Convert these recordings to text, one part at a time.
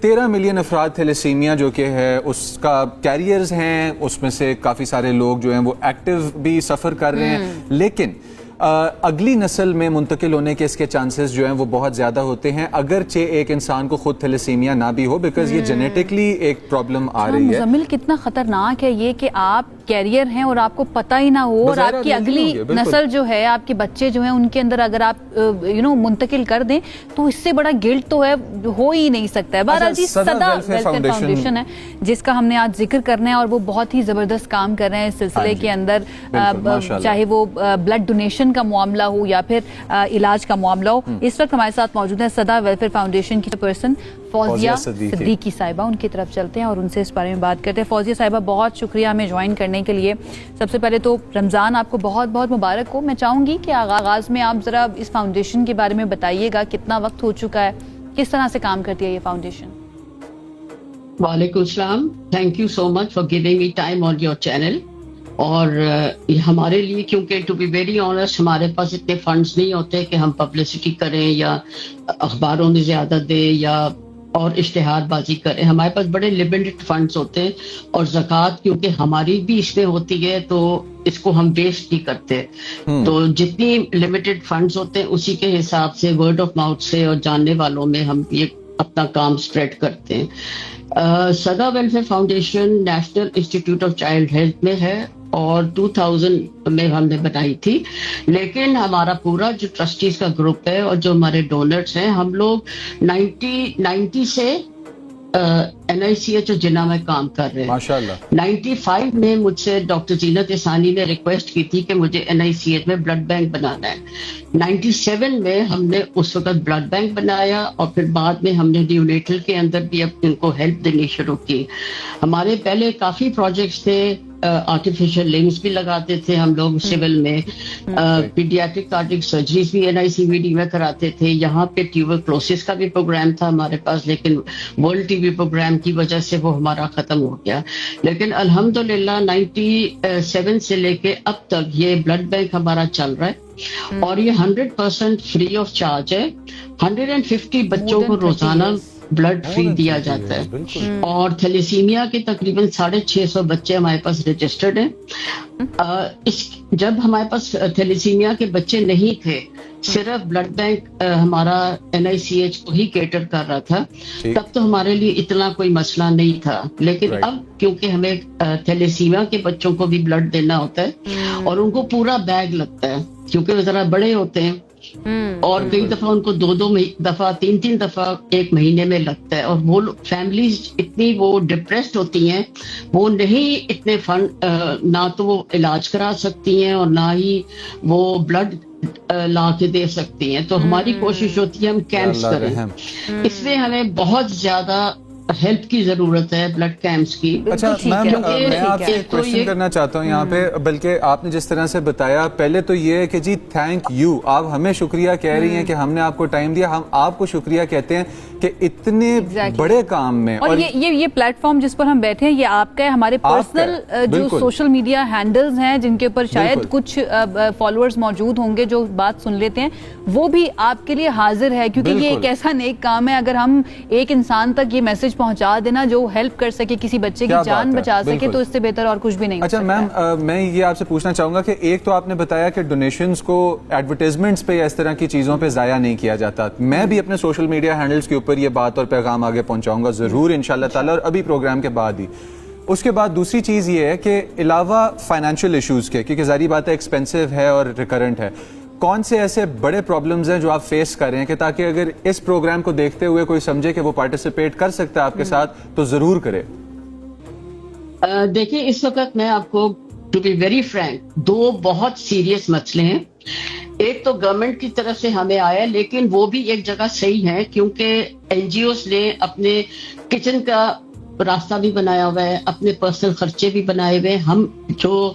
13 million अफराद thalassaemia जो कि है उसका कैरियर्स हैं, उसमें से काफ़ी सारे लोग जो हैं वो एक्टिव भी सफ़र कर रहे हैं, लेकिन अगली नस्ल में मुंतकिल होने के इसके चांसेस जो हैं वो बहुत ज़्यादा होते हैं, अगरचे एक इंसान को खुद थैलेसीमिया ना भी हो, बिकॉज ये जेनेटिकली एक प्रॉब्लम आ रही है। मुज़म्मिल, कितना ख़तरनाक है ये कि आप कैरियर हैं और आपको पता ही ना हो, और आपकी अगली नस्ल जो है, आपके बच्चे जो हैं उनके अंदर अगर आप मुंतकिल कर दें तो इससे बड़ा गिल्ट तो है हो ही नहीं सकता है। बहरहाल जी, सदा वेलफेयर फाउंडेशन है जिसका हमने आज जिक्र करना है और वो बहुत ही ज़बरदस्त काम कर रहे हैं इस सिलसिले के अंदर, चाहे वो ब्लड डोनेशन का मामला हो या फिर इलाज का मामला हो। इस वक्त हमारे साथ मौजूद है सदा वेलफेयर फाउंडेशन की पर्सन फौजिया सिद्दीकी साहिबा। उनकी तरफ चलते हैं और उनसे इस बारे में बात करते हैं। फौजिया साहिबा, बहुत शुक्रिया हमें ज्वाइन करने के लिए। सबसे पहले तो रमज़ान आपको बहुत बहुत मुबारक हो। मैं चाहूँगी कि आगाज़ में आप ज़रा इस फाउंडेशन के बारे में बताइएगा, कितना वक्त हो चुका है, किस तरह से काम करती है ये फाउंडेशन? वालेकुम सलाम, thank you so much for giving me time on your channel. और हमारे लिए, क्योंकि टू बी वेरी ऑनेस्ट हमारे पास इतने फंड्स नहीं होते कि हम पब्लिसिटी करें या अखबारों में ज़्यादा दें या और इश्तिहारबाजी करें। हमारे पास बड़े लिमिटेड फंड्स होते हैं और ज़कात क्योंकि हमारी भी इसमें होती है तो इसको हम वेस्ट नहीं करते। तो जितनी लिमिटेड फंड्स होते हैं उसी के हिसाब से वर्ड ऑफ माउथ से और जानने वालों में हम ये अपना काम स्प्रेड करते हैं। सदा welfare foundation national Institute of Child health में है और 2000 में हमने बनाई थी, लेकिन हमारा पूरा जो ट्रस्टीज का ग्रुप है और जो हमारे डोनर्स हैं, हम लोग 90 से NICH और जिन्ना में काम कर रहे हैं माशाल्लाह। 95 में मुझसे डॉक्टर जीनत इसानी ने रिक्वेस्ट की थी कि मुझे NICH में ब्लड बैंक बनाना है। 97 में हमने उस वक्त ब्लड बैंक बनाया और फिर बाद में हमने न्यूनेटल के अंदर भी अब इनको हेल्प देनी शुरू की। हमारे पहले काफी प्रोजेक्ट्स थे, आर्टिफिशियल लिंग्स भी लगाते थे हम लोग सिविल में, पीडियाट्रिक कार्डियक सर्जरीज भी NICVD में कराते थे। यहाँ पे ट्यूबरक्लोसिस का भी प्रोग्राम था हमारे पास, लेकिन वर्ल्ड टीबी प्रोग्राम की वजह से वो हमारा खत्म हो गया। लेकिन अल्हम्दुलिल्लाह 97 से लेके अब तक ये ब्लड बैंक हमारा चल रहा है और ये 100% फ्री ऑफ चार्ज है। 150 बच्चों को रोजाना ब्लड फ्री दिया जाता है और थैलेसीमिया के तकरीबन 650 बच्चे हमारे पास रजिस्टर्ड हैं। जब हमारे पास थैलेसीमिया के बच्चे नहीं थे, सिर्फ ब्लड बैंक हमारा NICH को ही केटर कर रहा था, तब तो हमारे लिए इतना कोई मसला नहीं था। लेकिन अब क्योंकि हमें थैलेसीमिया के बच्चों को भी ब्लड देना होता है और उनको पूरा बैग लगता है क्योंकि वो जरा बड़े होते हैं और कई दफा उनको 2-2 दफा 3-3 दफा एक महीने में लगता है और वो फैमिलीज इतनी वो डिप्रेस्ड होती हैं, वो नहीं इतने फंड ना तो वो इलाज करा सकती हैं और ना ही वो ब्लड ला के दे सकती हैं। तो हमारी कोशिश होती है हम कैंप्स करें, इसलिए हमें बहुत ज्यादा हेल्प की जरूरत है ब्लड कैंप्स की। अच्छा मैम, मैं आपसे एक क्वेश्चन करना चाहता हूँ यहाँ पे, बल्कि आपने जिस तरह से बताया, पहले तो ये है कि जी थैंक यू, आप हमें शुक्रिया कह रही हैं कि हमने आपको टाइम दिया, हम आपको शुक्रिया कहते हैं कि इतने बड़े काम में। और ये प्लेटफॉर्म जिस पर हम बैठे हैं ये आपका है। हमारे पर्सनल जो सोशल मीडिया हैंडल्स हैं जिनके ऊपर शायद कुछ फॉलोअर्स मौजूद होंगे जो बात सुन लेते हैं, वो भी आपके लिए हाजिर है क्योंकि ये एक ऐसा नेक काम है। अगर हम एक इंसान तक ये मैसेज पहुंचा देना जो हेल्प कर सके, किसी बच्चे की जान बचा सके, तो इससे बेहतर और कुछ भी नहीं। अच्छा मैम, मैं ये आपसे पूछना चाहूंगा कि एक तो आपने बताया कि डोनेशंस को एडवर्टाइजमेंट्स पे या इस तरह की चीजों पे जाया नहीं किया जाता। मैं भी अपने सोशल मीडिया हैंडल्स के ऊपर ये बात और पैगाम आगे पहुंचाऊंगा जरूर इंशाल्लाह ताला, और अभी प्रोग्राम के बाद ही। उसके बाद दूसरी चीज ये है कि अलावा फाइनेंशियल इश्यूज के, क्योंकि जारी बात है एक्सपेंसिव है और रिकरेंट है, कौन से ऐसे बड़े प्रॉब्लम्स हैं जो आप फेस कर रहे हैं कि ताकि अगर इस प्रोग्राम को देखते हुए कोई समझे कि वो पार्टिसिपेट कर सकता है आपके साथ तो जरूर करे? देखिए, इस वक्त मैं आपको टू बी वेरी फ्रैंक, 2 बहुत सीरियस मसले हैं। एक तो गवर्नमेंट की तरफ से हमें आया, लेकिन वो भी एक जगह सही है क्योंकि NGOs ने अपने किचन का रास्ता भी बनाया हुआ है, अपने पर्सनल खर्चे भी बनाए हुए हैं। हम जो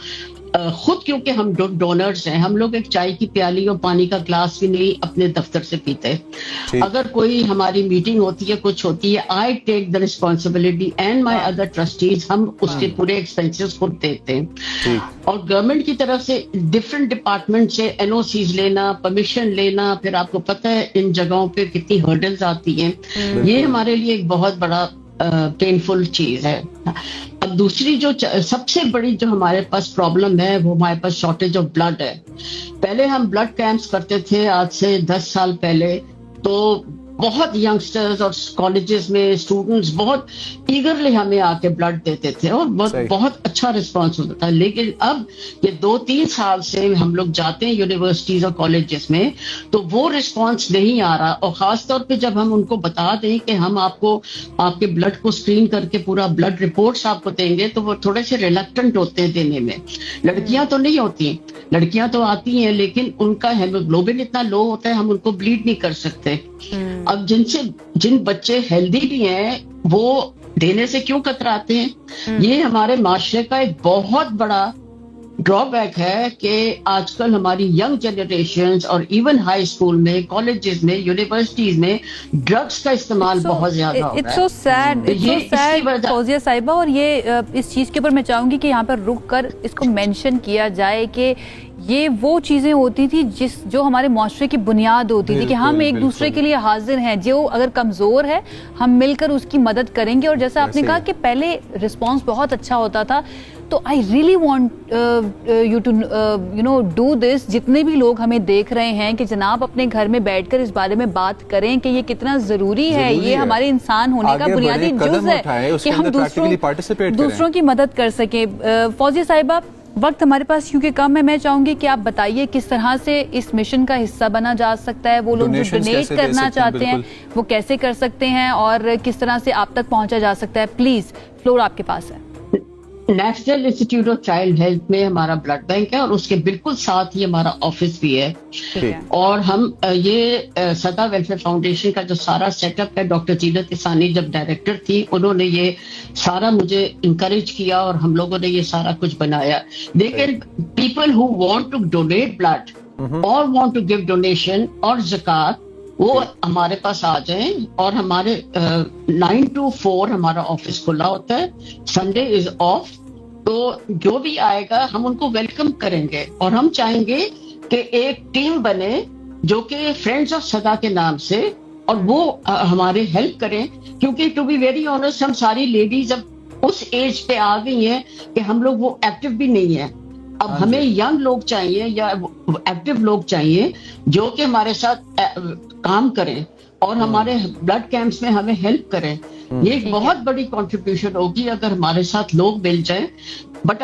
खुद क्योंकि हम डोनर्स हैं, हम लोग एक चाय की प्याली और पानी का ग्लास भी नहीं अपने दफ्तर से पीते। अगर कोई हमारी मीटिंग होती है, कुछ होती है, I take the responsibility and my other trustees, हम उसके पूरे एक्सपेंसेस खुद देते हैं। और गवर्नमेंट की तरफ से डिफरेंट डिपार्टमेंट से एनओसीज लेना, परमिशन लेना, फिर आपको पता है इन जगहों पे कितनी हर्डल्स आती हैं, ये हमारे लिए एक बहुत बड़ा पेनफुल चीज है। अब दूसरी जो सबसे बड़ी जो हमारे पास प्रॉब्लम है वो हमारे पास शॉर्टेज ऑफ ब्लड है। पहले हम ब्लड कैंप्स करते थे, आज से 10 साल पहले, तो बहुत यंगस्टर्स और कॉलेजेस में स्टूडेंट्स बहुत ईगरली हमें आके ब्लड देते थे और बहुत अच्छा रिस्पांस होता था। लेकिन अब ये 2-3 साल से हम लोग जाते हैं यूनिवर्सिटीज और कॉलेजेस में, तो वो रिस्पांस नहीं आ रहा। और खास तौर पे जब हम उनको बता दें कि हम आपको आपके ब्लड को स्क्रीन करके पूरा ब्लड रिपोर्ट्स आपको देंगे, तो वो थोड़े से रिलक्टेंट होते हैं देने में। लड़कियां तो नहीं होती, लड़कियां तो आती हैं, लेकिन उनका हेमोग्लोबिन इतना लो होता है, हम उनको ब्लीड नहीं कर सकते। अब जिन बच्चे हेल्दी भी हैं वो देने से क्यों कतराते हैं? ये हमारे माशरे का एक बहुत बड़ा ड्रॉबैक है कि आजकल हमारी यंग जनरेशंस और इवन हाई स्कूल में, कॉलेजेस में, यूनिवर्सिटीज में ड्रग्स का इस्तेमाल बहुत ज्यादा हो रहा है। इट्स सो सैड फौजिया साहिबा। और ये इस चीज के ऊपर मैं चाहूंगी कि यहाँ पर रुक कर इसको मेंशन किया जाए कि ये वो चीजें होती थी जो हमारे मुआशरे की बुनियाद होती थी कि हम एक दूसरे के लिए हाजिर हैं, जो अगर कमजोर है हम मिलकर उसकी मदद करेंगे। और जैसा आपने कहा कि पहले रिस्पांस बहुत अच्छा होता था, तो I really want you to do this. जितने भी लोग हमें देख रहे हैं कि जनाब अपने घर में बैठकर इस बारे में बात करें कि ये कितना जरूरी है, ये हमारे इंसान होने का बुनियादी जुज़ है कि हम दूसरों की मदद कर सकें। फौजिया साहिबा, वक्त हमारे पास क्योंकि कम है, मैं चाहूंगी कि आप बताइए किस तरह से इस मिशन का हिस्सा बना जा सकता है। वो लोग जो डोनेट करना चाहते हैं वो कैसे कर सकते हैं और किस तरह से आप तक पहुंचा जा सकता है? प्लीज, फ्लोर आपके पास है। National Institute of Child health में हमारा ब्लड बैंक है और उसके बिल्कुल साथ ही हमारा ऑफिस भी है। और हम ये सदा वेलफेयर फाउंडेशन का जो सारा सेटअप है, डॉक्टर जीनत इसानी जब डायरेक्टर थी, उन्होंने ये सारा मुझे इंकरेज किया और हम लोगों ने ये सारा कुछ बनाया। लेकिन people who want to donate blood और वांट टू गिव डोनेशन और ज़कात, वो हमारे पास आ जाएं। और हमारे 9 to 4 हमारा ऑफिस खुला होता है, संडे इज ऑफ। तो जो भी आएगा हम उनको वेलकम करेंगे और हम चाहेंगे कि एक टीम बने जो कि फ्रेंड्स ऑफ सदा के नाम से, और वो हमारे हेल्प करें। क्योंकि टू बी वेरी ऑनेस्ट, हम सारी लेडीज अब उस एज पे आ गई हैं कि हम लोग वो एक्टिव भी नहीं है। अब हमें यंग लोग चाहिए या एक्टिव लोग चाहिए जो कि हमारे साथ काम करें और हमारे ब्लड कैंप्स में हमें हेल्प करें। ये एक बहुत बड़ी कंट्रीब्यूशन होगी अगर हमारे साथ लोग मिल जाएं। But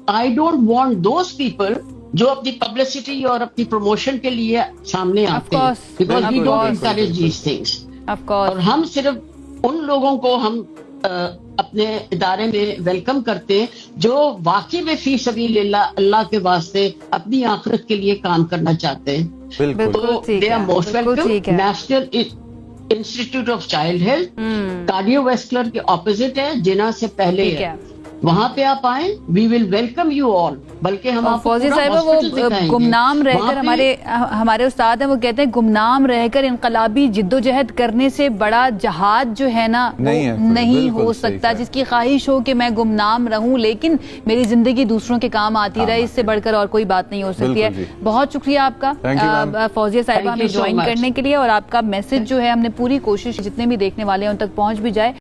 I don't want those people जो अपनी पब्लिसिटी और अपनी प्रमोशन के लिए सामने आते हैं, because we don't encourage these things. और हम सिर्फ उन लोगों को हम अपने इदारे में वेलकम करते हैं जो वाकई में फी सबीलिल्लाह अल्लाह के वास्ते अपनी आखिरत के लिए काम करना चाहते हैं। तो they are most welcome. National Institute of Child Health cardiovascular के ऑपोजिट है, जिना से पहले है, वहां पे आप आए, we will welcome you all. बल्कि हम आपको फौजिया साहिबा, वो गुमनाम रहकर हमारे उस्ताद हैं, वो कहते हैं गुमनाम रहकर इनकलाबी जिद्दोजहद करने से बड़ा जहाद जो है ना नहीं हो सकता। जिसकी ख्वाहिश हो कि मैं गुमनाम रहूं लेकिन मेरी जिंदगी दूसरों के काम आती रहे, इससे बढ़कर और कोई बात नहीं हो सकती है। बहुत शुक्रिया आपका फौजिया साहिबा हमें ज्वाइन करने के लिए, और आपका मैसेज जो है हमने पूरी कोशिश जितने भी देखने वाले हैं उन तक पहुंच भी जाए।